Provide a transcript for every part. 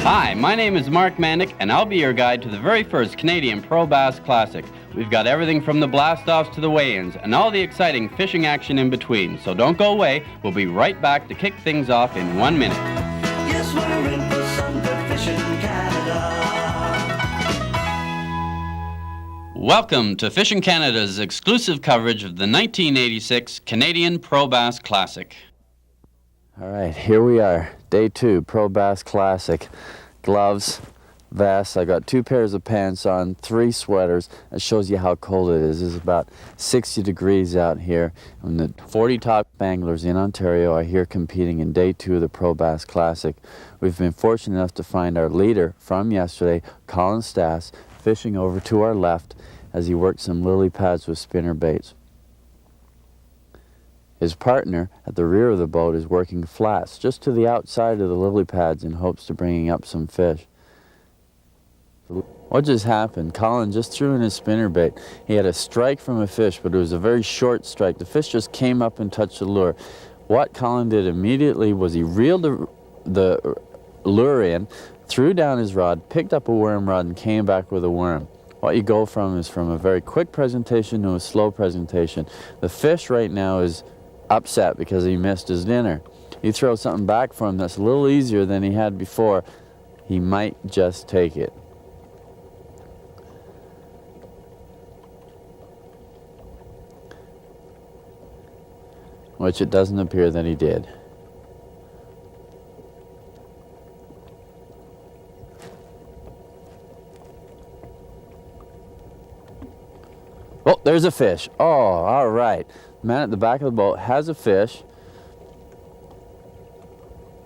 Hi, my name is Mark Mandick, and I'll be your guide to the very first Canadian Pro Bass Classic. We've got everything from the blast-offs to the weigh-ins, and all the exciting fishing action in between. So don't go away. We'll be right back to kick things off in 1 minute. Yes, we're in for some good fishing in Canada. Welcome to Fishing Canada's exclusive coverage of the 1986 Canadian Pro Bass Classic. All right, here we are, day 2, Pro Bass Classic. Gloves, vest, I got 2 pairs of pants on, 3 sweaters. That shows you how cold it is. It's about 60 degrees out here. And the 40 top anglers in Ontario are here competing in day 2 of the Pro Bass Classic. We've been fortunate enough to find our leader from yesterday, Colin Stass, fishing over to our left as he worked some lily pads with spinner baits. His partner at the rear of the boat is working flats just to the outside of the lily pads in hopes to bringing up some fish. What just happened? Colin just threw in his spinner bait. He had a strike from a fish, but it was a very short strike. The fish just came up and touched the lure. What Colin did immediately was he reeled the lure in, threw down his rod, picked up a worm rod, and came back with a worm. What you go from is from a very quick presentation to a slow presentation. The fish right now is upset because he missed his dinner. You throw something back for him that's a little easier than he had before, he might just take it. Which it doesn't appear that he did. Oh, there's a fish. Oh, all right. The man at the back of the boat has a fish.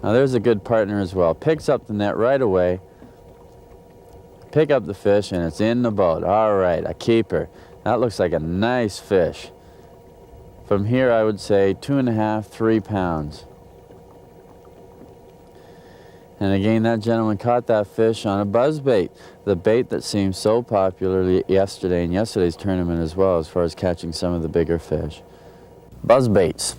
Now there's a good partner as well. Picks up the net right away. Pick up the fish and it's in the boat. All right, a keeper. That looks like a nice fish. From here I would say 2.5, 3 pounds. And again, that gentleman caught that fish on a buzzbait, the bait that seemed so popular yesterday in yesterday's tournament as well, as far as catching some of the bigger fish. Buzzbaits,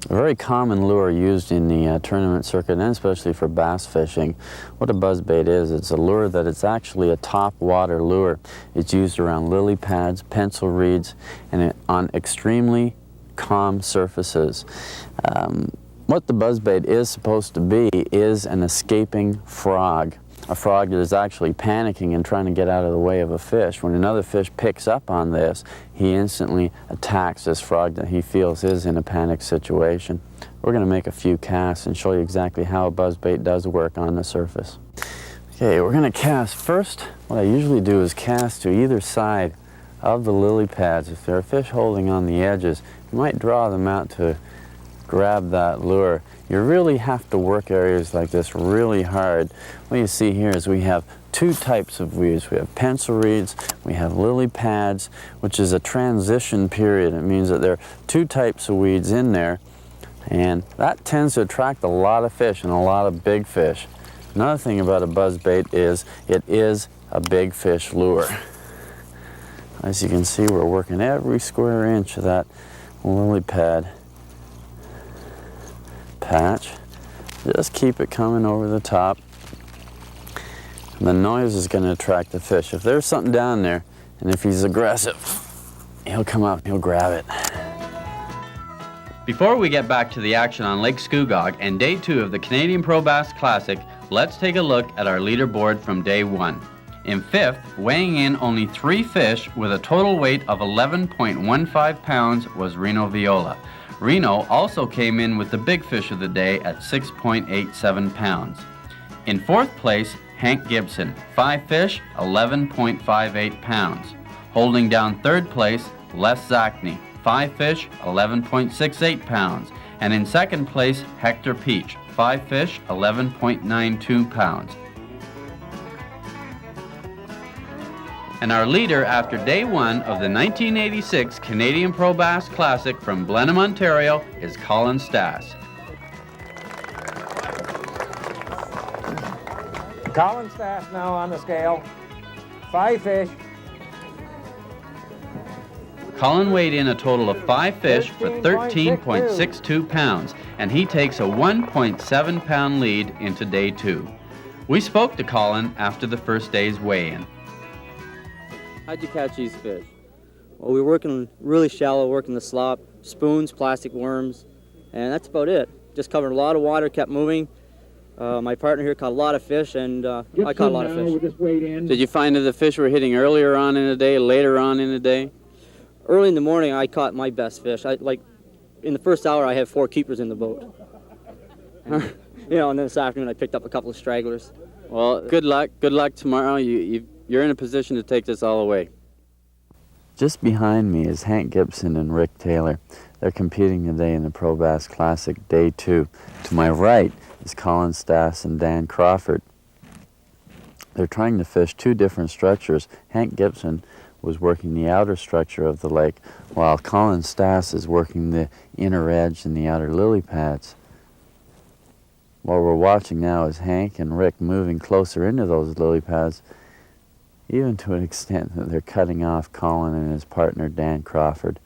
a very common lure used in the tournament circuit, and especially for bass fishing. What a buzzbait is, it's a lure that it's actually a top water lure. It's used around lily pads, pencil reeds, and on extremely calm surfaces. What the buzzbait is supposed to be is an escaping frog. A frog that is actually panicking and trying to get out of the way of a fish. When another fish picks up on this, he instantly attacks this frog that he feels is in a panic situation. We're going to make a few casts and show you exactly how a buzzbait does work on the surface. Okay, we're going to cast first. What I usually do is cast to either side of the lily pads. If there are fish holding on the edges, you might draw them out to grab that lure. You really have to work areas like this really hard. What you see here is we have 2 types of weeds. We have pencil reeds, we have lily pads, which is a transition period. It means that there are 2 types of weeds in there, and that tends to attract a lot of fish and a lot of big fish. Another thing about a buzzbait is it is a big fish lure. As you can see, we're working every square inch of that lily pad patch. Just keep it coming over the top. The noise is going to attract the fish. If there's something down there, and if he's aggressive, he'll come up, he'll grab it. Before we get back to the action on Lake Scugog and day 2 of the Canadian Pro Bass Classic, let's take a look at our leaderboard from day 1. In 5th, weighing in only 3 fish with a total weight of 11.15 pounds was Reno Viola. Reno also came in with the big fish of the day at 6.87 pounds. In 4th place, Hank Gibson, 5 fish, 11.58 pounds. Holding down 3rd place, Les Zachney, 5 fish, 11.68 pounds. And in 2nd place, Hector Peach, 5 fish, 11.92 pounds. And our leader after day 1 of the 1986 Canadian Pro Bass Classic from Blenheim, Ontario is Colin Stass. Colin Stass now on the scale. 5 fish. Colin weighed in a total of 5 fish for 13.62 pounds, and he takes a 1.7 pound lead into day 2. We spoke to Colin after the first day's weigh-in. How'd you catch these fish? Well, we were working really shallow, working the slop, spoons, plastic worms, and that's about it. Just covered a lot of water, kept moving. My partner here caught a lot of fish, and I caught a lot of fish. Did you find that the fish were hitting earlier on in the day, later on in the day? Early in the morning, I caught my best fish. In the first hour, I had 4 keepers in the boat. And then this afternoon, I picked up a couple of stragglers. Well, good luck. Good luck tomorrow. You're in a position to take this all away. Just behind me is Hank Gibson and Rick Taylor. They're competing today in the Pro Bass Classic Day 2. To my right is Colin Stass and Dan Crawford. They're trying to fish 2 different structures. Hank Gibson was working the outer structure of the lake, while Colin Stass is working the inner edge and the outer lily pads. What we're watching now is Hank and Rick moving closer into those lily pads, even to an extent that they're cutting off Colin and his partner Dan Crawford.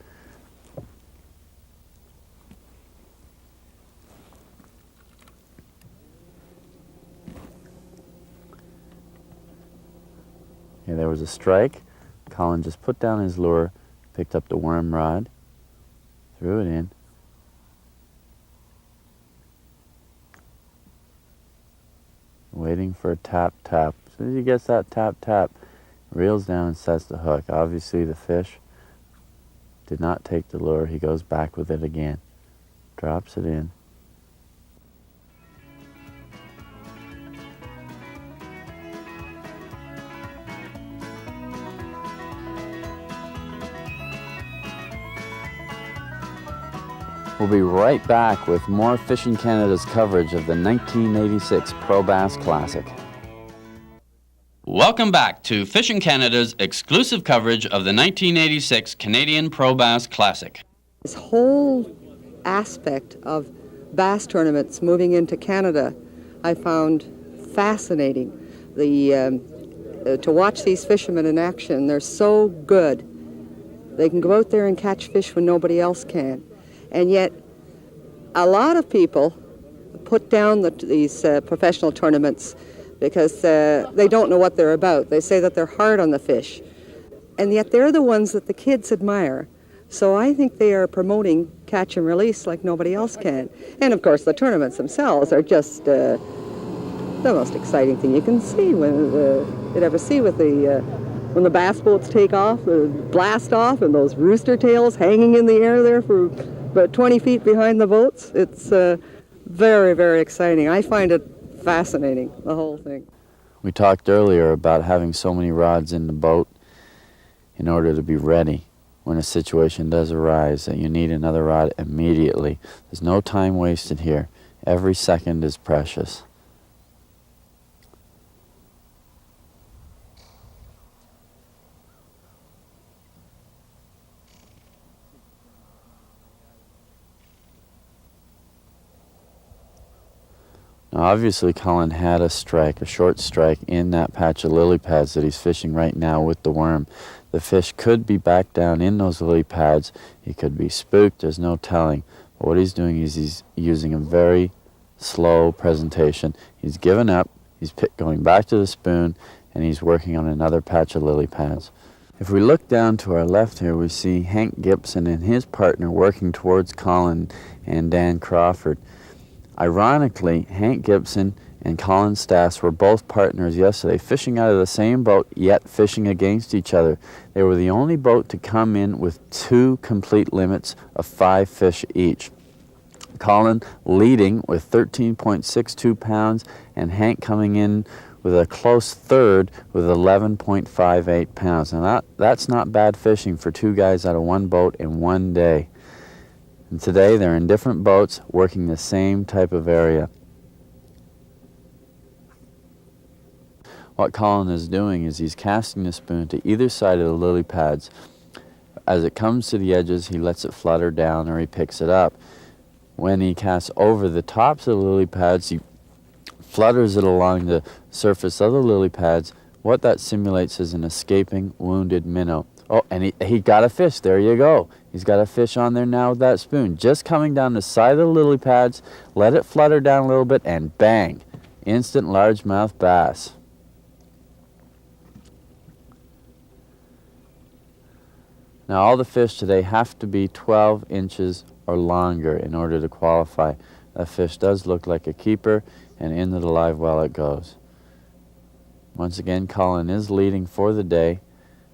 Okay, there was a strike. Colin just put down his lure, picked up the worm rod, threw it in. Waiting for a tap, tap. As soon as he gets that tap, tap, reels down and sets the hook. Obviously the fish did not take the lure. He goes back with it again, drops it in. We'll be right back with more Fishing Canada's coverage of the 1986 Pro Bass Classic. Welcome back to Fishing Canada's exclusive coverage of the 1986 Canadian Pro Bass Classic. This whole aspect of bass tournaments moving into Canada, I found fascinating. To watch these fishermen in action, they're so good. They can go out there and catch fish when nobody else can. And yet, a lot of people put down these professional tournaments because they don't know what they're about. They say that they're hard on the fish. And yet they're the ones that the kids admire. So I think they are promoting catch and release like nobody else can. And of course, the tournaments themselves are just the most exciting thing you can see you'd ever see with when the bass boats take off, blast off, and those rooster tails hanging in the air there for about 20 feet behind the boats. It's very, very exciting. I find it fascinating, the whole thing. We talked earlier about having so many rods in the boat in order to be ready when a situation does arise that you need another rod immediately. There's no time wasted here. Every second is precious. Now obviously Colin had a short strike in that patch of lily pads that he's fishing right now with the worm. The fish could be back down in those lily pads. He could be spooked, there's no telling. But what he's doing is he's using a very slow presentation. He's given up, he's going back to the spoon, and he's working on another patch of lily pads. If we look down to our left here, we see Hank Gibson and his partner working towards Colin and Dan Crawford. Ironically, Hank Gibson and Colin Stass were both partners yesterday, fishing out of the same boat, yet fishing against each other. They were the only boat to come in with 2 complete limits of 5 fish each. Colin leading with 13.62 pounds, and Hank coming in with a close third with 11.58 pounds. Now that's not bad fishing for 2 guys out of 1 boat in 1 day. And today they're in different boats working the same type of area. What Colin is doing is he's casting the spoon to either side of the lily pads. As it comes to the edges, he lets it flutter down or he picks it up. When he casts over the tops of the lily pads, he flutters it along the surface of the lily pads. What that simulates is an escaping wounded minnow. Oh, and he got a fish. There you go. He's got a fish on there now with that spoon. Just coming down the side of the lily pads, let it flutter down a little bit, and bang, instant largemouth bass. Now all the fish today have to be 12 inches or longer in order to qualify. That fish does look like a keeper, and into the live well it goes. Once again, Colin is leading for the day,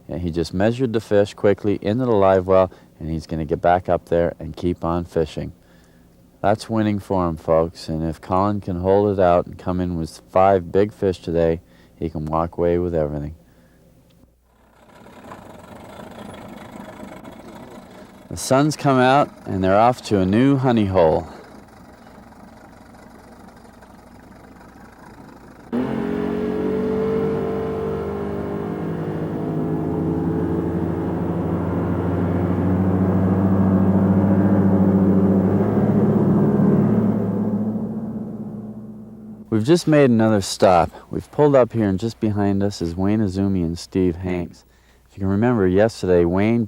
and he just measured the fish quickly into the live well, and he's going to get back up there and keep on fishing. That's winning for him, folks, and if Colin can hold it out and come in with 5 big fish today, he can walk away with everything. The sun's come out, and they're off to a new honey hole. We've just made another stop. We've pulled up here, and just behind us is Wayne Azumi and Steve Hanks. If you can remember, yesterday Wayne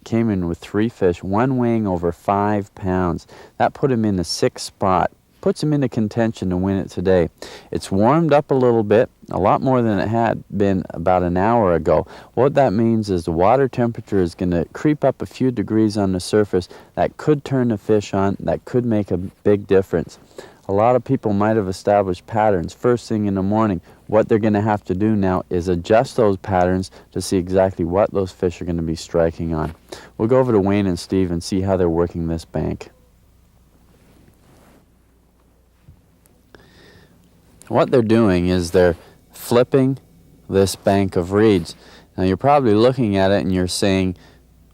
came in with 3 fish, one weighing over 5 pounds. That put him in the 6th spot. Puts him into contention to win it today. It's warmed up a little bit, a lot more than it had been about an hour ago. What that means is the water temperature is going to creep up a few degrees on the surface. That could turn the fish on. That could make a big difference. A lot of people might have established patterns first thing in the morning. What they're going to have to do now is adjust those patterns to see exactly what those fish are going to be striking on. We'll go over to Wayne and Steve and see how they're working this bank. What they're doing is they're flipping this bank of reeds. Now you're probably looking at it and you're saying,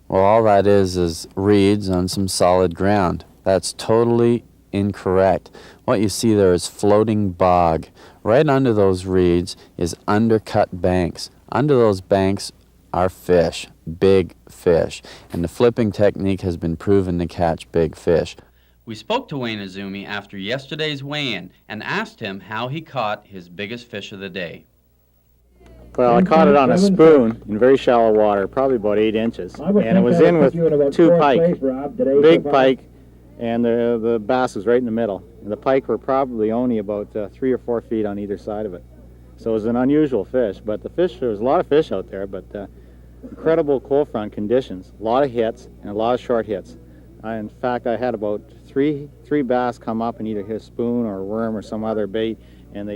well, all that is reeds on some solid ground. That's totally incorrect. What you see there is floating bog. Right under those reeds is undercut banks. Under those banks are fish, big fish, and the flipping technique has been proven to catch big fish. We spoke to Wayne Azumi after yesterday's weigh-in and asked him how he caught his biggest fish of the day. Well, I caught it on a spoon in very shallow water, probably about 8 inches, and it was in with 2 pike, big pike, and the bass was right in the middle. And the pike were probably only about 3 or 4 feet on either side of it. So it was an unusual fish, but there was a lot of fish out there, but incredible cold front conditions, a lot of hits and a lot of short hits. In fact, I had about three bass come up and either hit a spoon or a worm or some other bait, and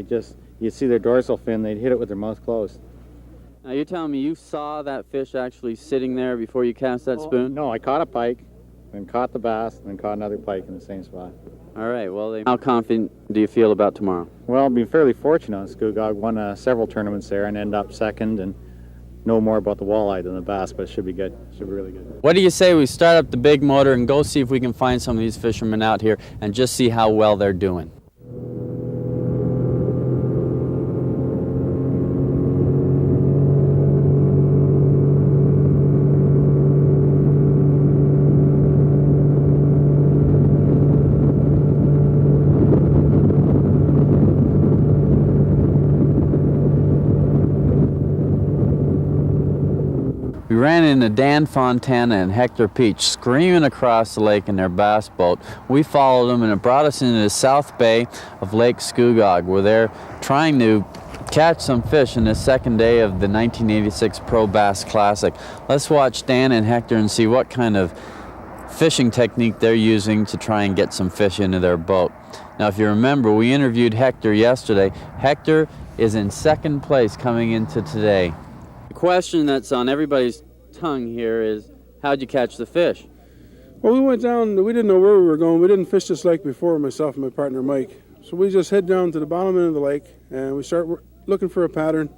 you'd see their dorsal fin, they'd hit it with their mouth closed. Now you're telling me you saw that fish actually sitting there before you cast that spoon? No, I caught a pike, then caught the bass, and then caught another pike in the same spot. All right, well, how confident do you feel about tomorrow? Well, I've been fairly fortunate on Scugog. Won several tournaments there and ended up second, and know more about the walleye than the bass, but it should be good. Should be really good. What do you say we start up the big motor and go see if we can find some of these fishermen out here and just see how well they're doing? We ran into Dan Fontana and Hector Peach screaming across the lake in their bass boat. We followed them and it brought us into the South Bay of Lake Scugog, where they're trying to catch some fish in the second day of the 1986 Pro Bass Classic. Let's watch Dan and Hector and see what kind of fishing technique they're using to try and get some fish into their boat. Now, if you remember, we interviewed Hector yesterday. Hector is in second place coming into today. The question that's on everybody's tongue here is, how'd you catch the fish? Well, we went down, we didn't know where we were going. We didn't fish this lake before, myself and my partner Mike. So we just head down to the bottom end of the lake and we start looking for a pattern.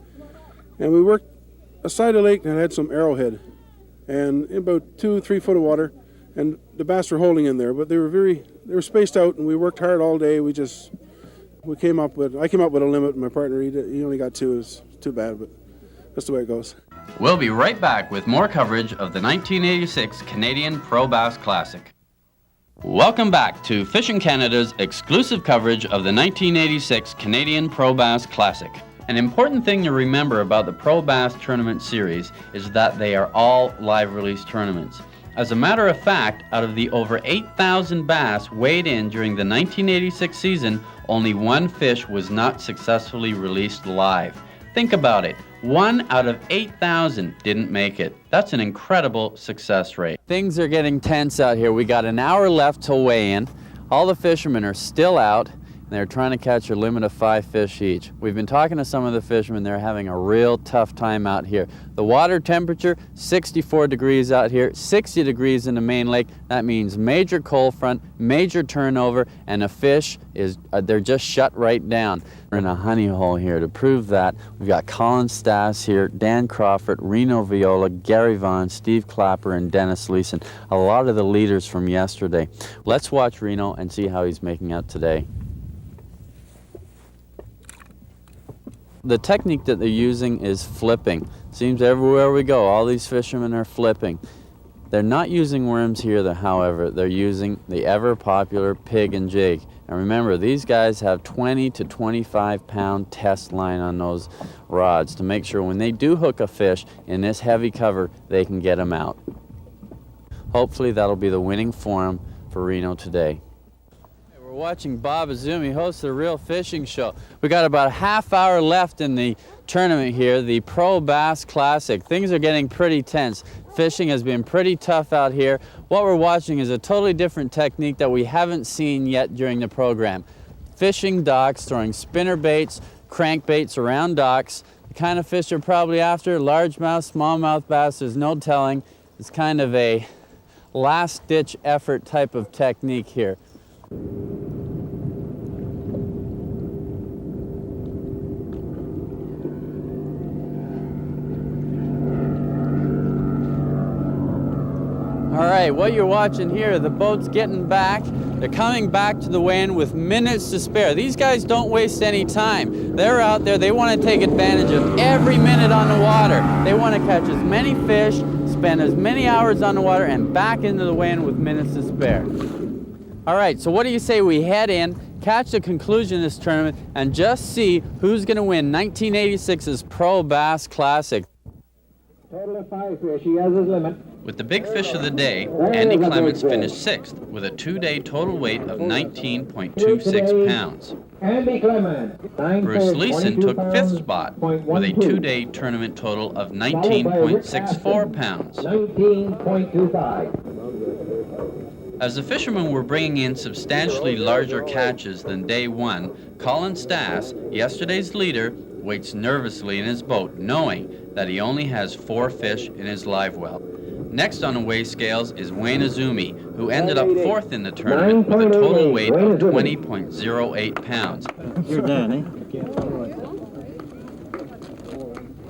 And we worked a side of the lake that had some arrowhead and in about 2-3 foot of water. And the bass were holding in there, but they were spaced out, and we worked hard all day. I came up with a limit, and my partner, he only got 2. It's too bad, but that's the way it goes. We'll be right back with more coverage of the 1986 Canadian Pro Bass Classic. Welcome back to Fishing Canada's exclusive coverage of the 1986 Canadian Pro Bass Classic. An important thing to remember about the Pro Bass Tournament Series is that they are all live release tournaments. As a matter of fact, out of the over 8,000 bass weighed in during the 1986 season, only one fish was not successfully released live. Think about it. 1 out of 8,000 didn't make it. That's an incredible success rate. Things are getting tense out here. We got an hour left till weigh-in. All the fishermen are still out, and they're trying to catch a limit of 5 fish each. We've been talking to some of the fishermen. They're having a real tough time out here. The water temperature, 64 degrees out here, 60 degrees in the main lake. That means major cold front, major turnover, and the fish they're just shut right down. We're in a honey hole here. To prove that, we've got Colin Stass here, Dan Crawford, Reno Viola, Gary Vaughn, Steve Clapper, and Dennis Leeson. A lot of the leaders from yesterday. Let's watch Reno and see how he's making out today. The technique that they're using is flipping. Seems everywhere we go, all these fishermen are flipping. They're not using worms here, however. They're using the ever-popular pig and jig. And remember, these guys have 20 to 25 pound test line on those rods to make sure when they do hook a fish in this heavy cover, they can get them out. Hopefully that'll be the winning form for Reno today. We're watching Bob Azumi host the Real Fishing Show. We got about a half hour left in the tournament here, the Pro Bass Classic. Things are getting pretty tense. Fishing has been pretty tough out here. What we're watching is a totally different technique that we haven't seen yet during the program. Fishing docks, throwing spinner baits, crankbaits around docks. The kind of fish they're probably after, largemouth, smallmouth bass, there's no telling. It's kind of a last-ditch effort type of technique here. All right, what you're watching here, the boat's getting back. They're coming back to the weigh-in with minutes to spare. These guys don't waste any time. They're out there, they want to take advantage of every minute on the water. They want to catch as many fish, spend as many hours on the water, and back into the weigh-in with minutes to spare. All right, so what do you say we head in, catch the conclusion of this tournament, and just see who's going to win 1986's Pro Bass Classic. Total of 5 fish. He has his limit. With the big fish of the day, Andy Clements finished 6th with a 2-day total weight of 19.26 pounds. Andy Clements. Bruce Leeson took 5th spot with a 2-day tournament total of 19.64 pounds. 19.25. As the fishermen were bringing in substantially larger catches than day 1, Colin Stass, yesterday's leader, waits nervously in his boat, knowing that he only has 4 fish in his live well. Next on the weigh scales is Wayne Azumi, who ended up 4th in the tournament with a total weight of 20.08 pounds. You're done, eh?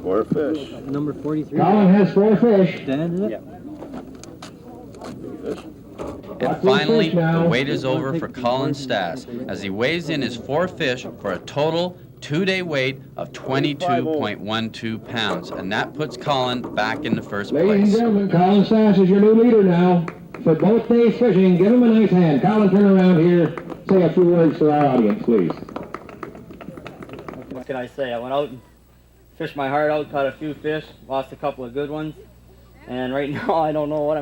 4 fish. Number 43. Colin has 4 fish. Dan, is it? And finally, the wait is over for Colin Stass as he weighs in his 4 fish for a total 2-day weight of 22.12 pounds, and that puts Colin back in the first Ladies and place. gentlemen, Colin Stass is your new leader now. For both days fishing, give him a nice hand. Colin, turn around here. Say a few words to our audience, please. What can I say? I went out and fished my heart out, caught a few fish, lost a couple of good ones, and right now I don't know what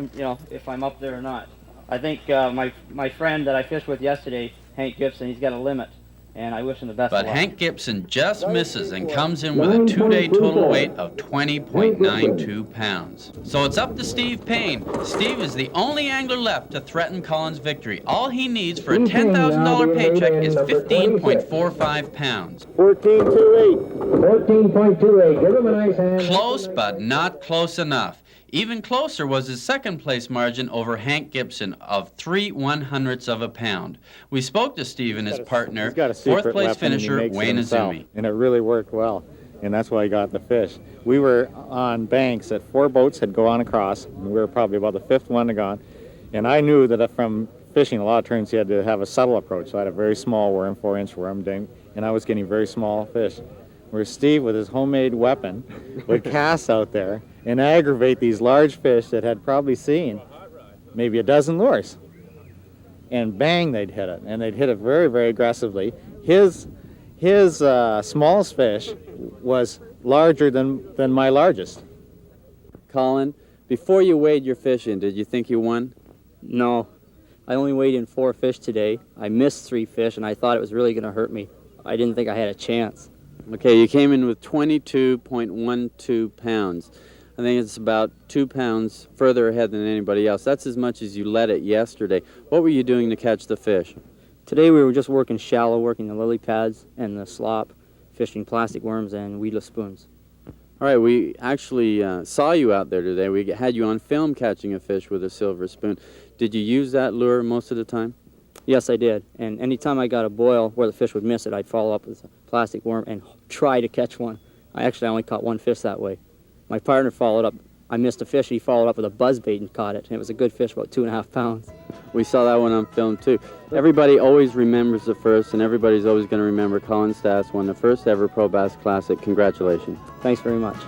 if I'm up there or not. I think my friend that I fished with yesterday, Hank Gibson, he's got a limit, and I wish him the best But of luck. Hank Gibson just misses and comes in with a 2-day total weight of 20.92 pounds. So it's up to Steve Payne. Steve is the only angler left to threaten Colin's victory. All he needs for a $10,000 paycheck is 15.45 pounds. 14.28. 14.28. Give him a nice hand. Close, but not close enough. Even closer was his second place margin over Hank Gibson of 3/100ths of a pound. We spoke to Steve and his partner, He's got a secret 4th place weapon, and he finisher makes it Wayne himself, Azumi. and it really worked well, and that's why he got the fish. We were on banks that 4 boats had gone across, and we were probably about the 5th one to gone, and I knew that from fishing a lot of turns you had to have a subtle approach, so I had a very small worm, 4-inch worm, and I was getting very small fish. Where Steve, with his homemade weapon, would cast out there and aggravate these large fish that had probably seen maybe a dozen lures. And bang, they'd hit it, and they'd hit it very, very aggressively. His smallest fish was larger than my largest. Colin, before you weighed your fish in, did you think you won? No. I only weighed in 4 fish today. I missed 3 fish, and I thought it was really going to hurt me. I didn't think I had a chance. Okay, you came in with 22.12 pounds. I think it's about 2 pounds further ahead than anybody else. That's as much as you let it yesterday. What were you doing to catch the fish? Today we were just working shallow, working the lily pads and the slop, fishing plastic worms and weedless spoons. All right, we actually saw you out there today. We had you on film catching a fish with a silver spoon. Did you use that lure most of the time? Yes, I did. And anytime I got a boil where the fish would miss it, I'd follow up with a plastic worm and try to catch one. I actually only caught 1 fish that way. My partner followed up. I missed a fish. He followed up with a buzzbait and caught it. And it was a good fish, about 2.5 pounds. We saw that one on film, too. Everybody always remembers the first, and everybody's always going to remember Colin Stass won the first ever Pro Bass Classic. Congratulations. Thanks very much.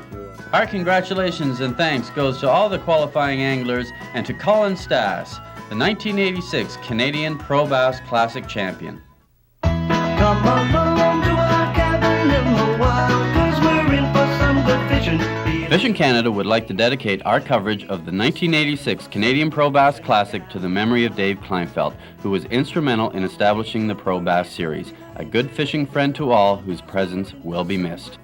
Our congratulations and thanks goes to all the qualifying anglers and to Colin Stass, the 1986 Canadian Pro Bass Classic champion. Come along to our cabin in the wild, 'cause we're in for some good fishing. Fishing Canada would like to dedicate our coverage of the 1986 Canadian Pro Bass Classic to the memory of Dave Kleinfeld, who was instrumental in establishing the Pro Bass series, a good fishing friend to all whose presence will be missed.